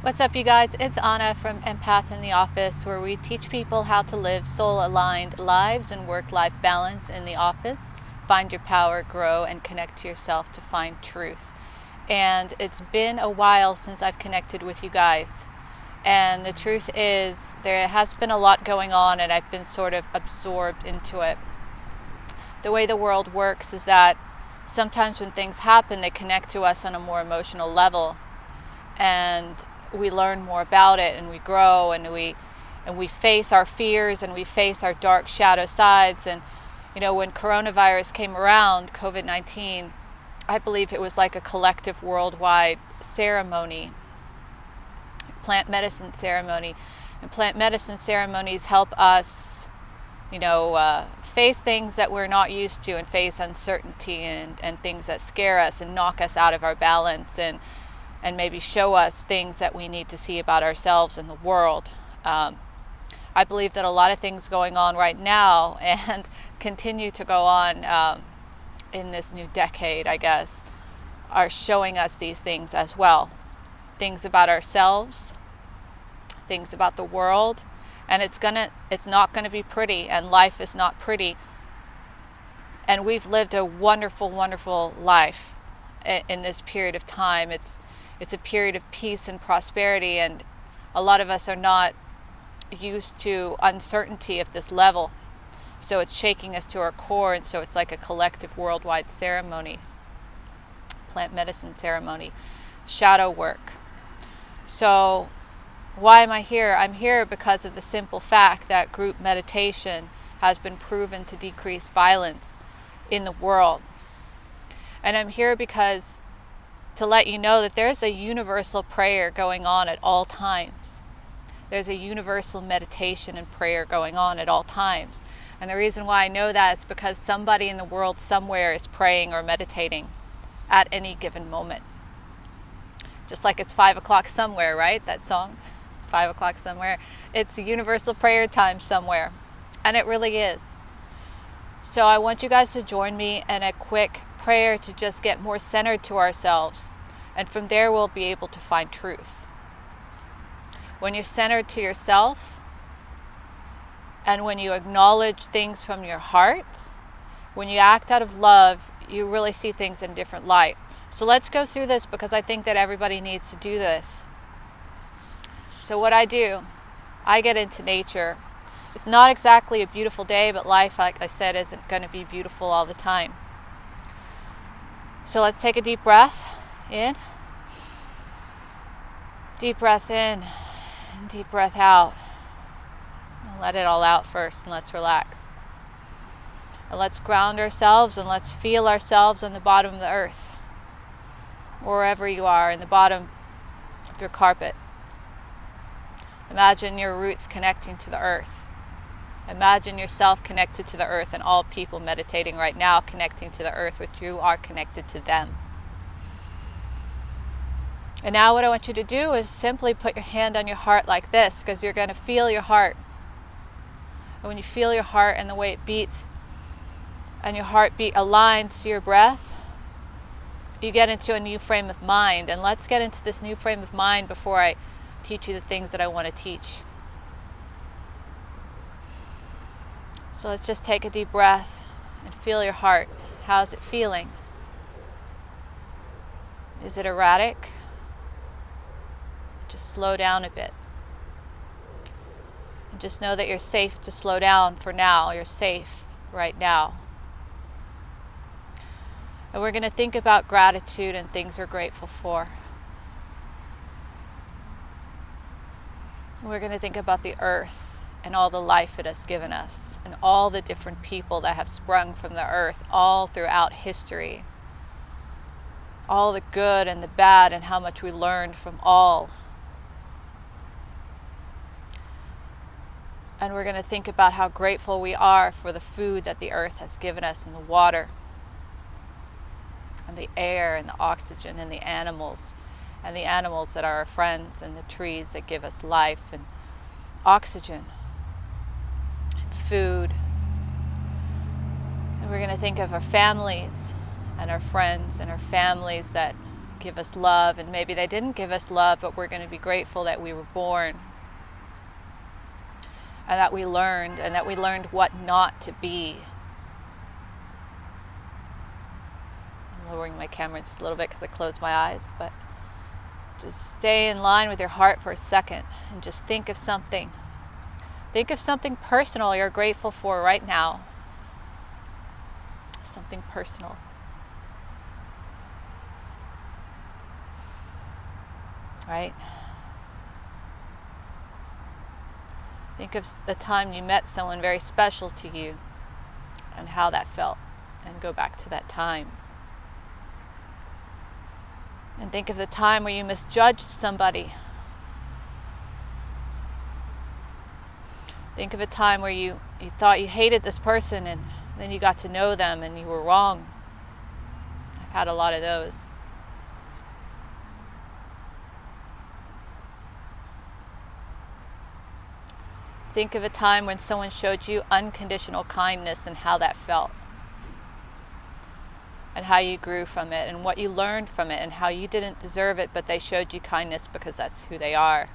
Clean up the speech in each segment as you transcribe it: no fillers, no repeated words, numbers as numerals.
What's up, you guys? It's Anna from Empath in the Office, where we teach people how to live soul-aligned lives and work-life balance in the office, find your power, grow, and connect to yourself to find truth. And it's been a while since I've connected with you guys. And the truth is, there has been a lot going on, and I've been sort of absorbed into it. The way the world works is that sometimes when things happen, they connect to us on a more emotional level. And we learn more about it, and we grow, and we face our fears, and we face our dark shadow sides. And when coronavirus came around, COVID-19, I believe it was like a collective worldwide ceremony, plant medicine ceremony. And plant medicine ceremonies help us face things that we're not used to, and face uncertainty and things that scare us and knock us out of our balance, and maybe show us things that we need to see about ourselves and the world. I believe that a lot of things going on right now and continue to go on in this new decade, I guess, are showing us these things as well. Things about ourselves, things about the world, and it's not gonna be pretty, and life is not pretty. And we've lived a wonderful, wonderful life in this period of time. It's a period of peace and prosperity, and a lot of us are not used to uncertainty of this level. So it's shaking us to our core, and so it's like a collective worldwide ceremony, plant medicine ceremony, shadow work. So why am I here? I'm here because of the simple fact that group meditation has been proven to decrease violence in the world. And I'm here because to let you know that there's a universal prayer going on at all times. There's a universal meditation and prayer going on at all times. And the reason why I know that is because somebody in the world somewhere is praying or meditating at any given moment. Just like it's 5 o'clock somewhere, right? That song, it's 5 o'clock somewhere. It's a universal prayer time somewhere. And it really is. So I want you guys to join me in a quick prayer to just get more centered to ourselves, and from there we'll be able to find truth. When you're centered to yourself, and when you acknowledge things from your heart, when you act out of love, you really see things in a different light. So let's go through this, because I think that everybody needs to do this. So what I do, I get into nature. It's not exactly a beautiful day, but life, like I said, isn't going to be beautiful all the time. So let's take a deep breath in. Deep breath in and deep breath out. And let it all out first, and let's relax. And let's ground ourselves, and let's feel ourselves on the bottom of the earth. Wherever you are, in the bottom of your carpet. Imagine your roots connecting to the earth. Imagine yourself connected to the earth, and all people meditating right now connecting to the earth, which you are connected to them. And now what I want you to do is simply put your hand on your heart like this, because you're going to feel your heart. And when you feel your heart and the way it beats, and your heartbeat aligns to your breath, you get into a new frame of mind. And let's get into this new frame of mind before I teach you the things that I want to teach. So let's just take a deep breath and feel your heart. How's it feeling? Is it erratic? Just slow down a bit. And just know that you're safe to slow down for now. You're safe right now. And we're going to think about gratitude and things we're grateful for. And we're going to think about the earth and all the life it has given us, and all the different people that have sprung from the earth all throughout history. All the good and the bad, and how much we learned from all. And we're going to think about how grateful we are for the food that the earth has given us, and the water, and the air, and the oxygen, and the animals that are our friends, and the trees that give us life and oxygen. Food. And we're going to think of our families and our friends and our families that give us love, and maybe they didn't give us love, but we're going to be grateful that we were born, and that we learned what not to be. I'm lowering my camera just a little bit because I closed my eyes, but just stay in line with your heart for a second and just think of something. Think of something personal you're grateful for right now. Something personal. Right? Think of the time you met someone very special to you and how that felt, and go back to that time. And think of the time where you misjudged somebody. Think of a time where you thought you hated this person, and then you got to know them and you were wrong. I've had a lot of those. Think of a time when someone showed you unconditional kindness and how that felt. And how you grew from it, and what you learned from it, and how you didn't deserve it, but they showed you kindness because that's who they are.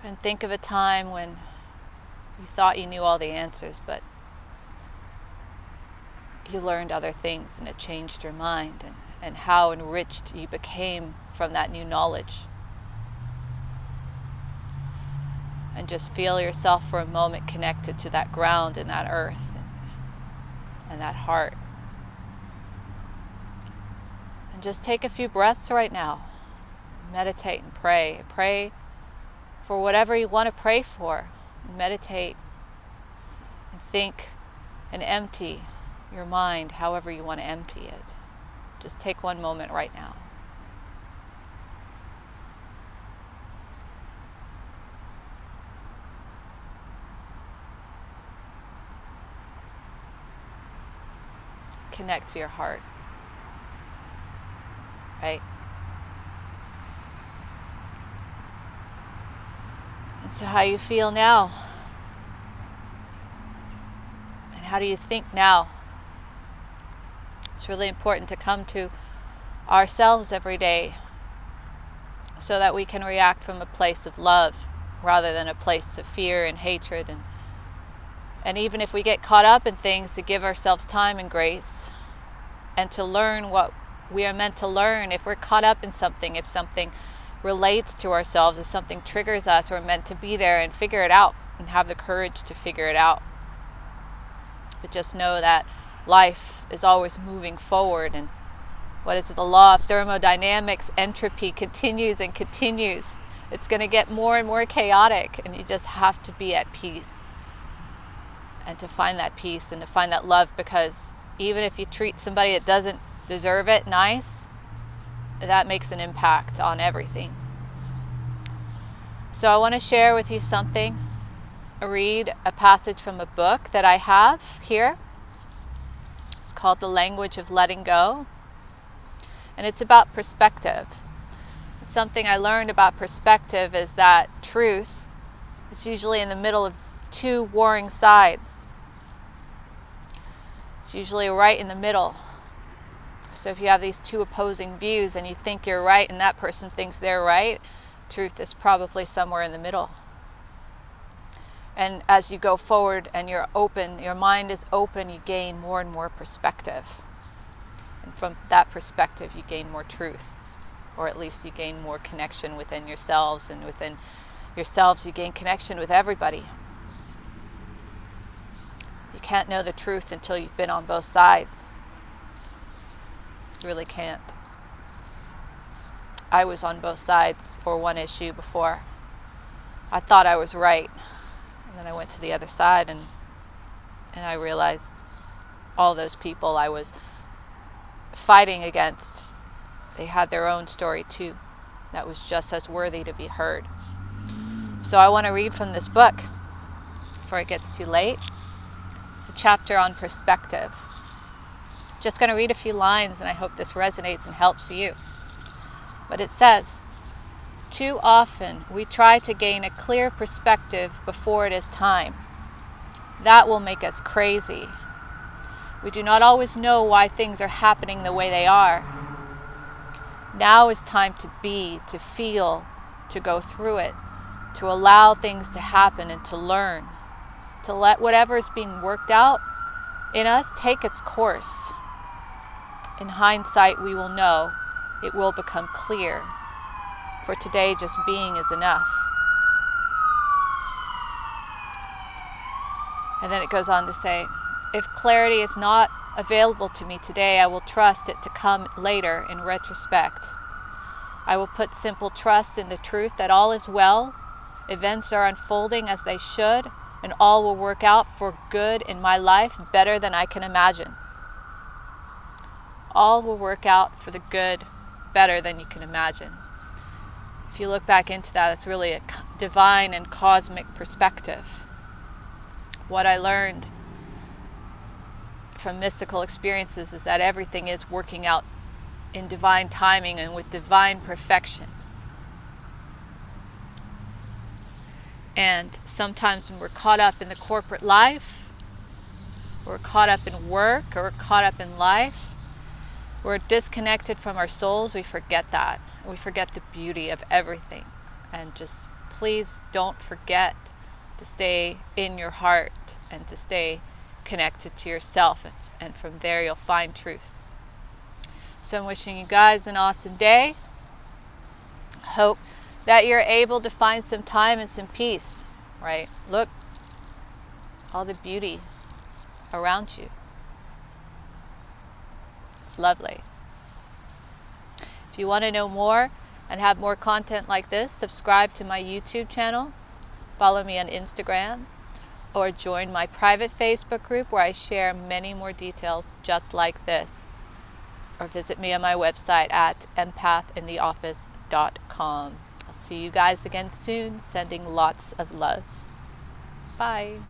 And think of a time when you thought you knew all the answers, but you learned other things and it changed your mind, and how enriched you became from that new knowledge. And just feel yourself for a moment connected to that ground and that earth and that heart. And just take a few breaths right now. Meditate and pray. Pray for whatever you want to pray for. Meditate and think and empty your mind however you want to empty it. Just take one moment right now. Connect to your heart. Right? And so how you feel now? And how do you think now? It's really important to come to ourselves every day so that we can react from a place of love rather than a place of fear and hatred. And even if we get caught up in things, to give ourselves time and grace and to learn what we are meant to learn. If we're caught up in something, if something relates to ourselves, if something triggers us, we're meant to be there and figure it out and have the courage to figure it out. But just know that life is always moving forward, and what is it? The law of thermodynamics, entropy continues and continues. It's going to get more and more chaotic, and you just have to be at peace. And to find that peace and to find that love, because even if you treat somebody that doesn't deserve it nice, that makes an impact on everything. So I want to share with you something. Read a passage from a book that I have here. It's called The Language of Letting Go. And it's about perspective. It's something I learned about perspective is that truth is usually in the middle of two warring sides. It's usually right in the middle. So if you have these two opposing views and you think you're right and that person thinks they're right, truth is probably somewhere in the middle. And as you go forward and you're open, your mind is open, you gain more and more perspective. And from that perspective, you gain more truth. Or at least you gain more connection within yourselves, and within yourselves you gain connection with everybody. You can't know the truth until you've been on both sides. You really can't. I was on both sides for one issue before. I thought I was right. And then I went to the other side and I realized all those people I was fighting against, they had their own story too. That was just as worthy to be heard. So I want to read from this book before it gets too late. It's a chapter on perspective. Just going to read a few lines, and I hope this resonates and helps you. But it says, "Too often we try to gain a clear perspective before it is time. That will make us crazy. We do not always know why things are happening the way they are. Now is time to be, to feel, to go through it, to allow things to happen and to learn, to let whatever is being worked out in us take its course. In hindsight, we will know. It will become clear. For today, just being is enough. And then it goes on to say, if clarity is not available to me today, I will trust it to come later in retrospect. I will put simple trust in the truth that all is well, events are unfolding as they should, and all will work out for good in my life better than I can imagine. All will work out for the good better than you can imagine. If you look back into that, it's really a divine and cosmic perspective. What I learned from mystical experiences is that everything is working out in divine timing and with divine perfection. And sometimes when we're caught up in the corporate life, we're caught up in work, or we're caught up in life, we're disconnected from our souls, we forget that. We forget the beauty of everything. And just please don't forget to stay in your heart and to stay connected to yourself, and from there you'll find truth. So I'm wishing you guys an awesome day. Hope that you're able to find some time and some peace, right? Look, all the beauty around you. It's lovely. If you want to know more and have more content like this, subscribe to my YouTube channel, follow me on Instagram, or join my private Facebook group where I share many more details just like this. Or visit me on my website at empathintheoffice.com. I'll see you guys again soon, sending lots of love. Bye.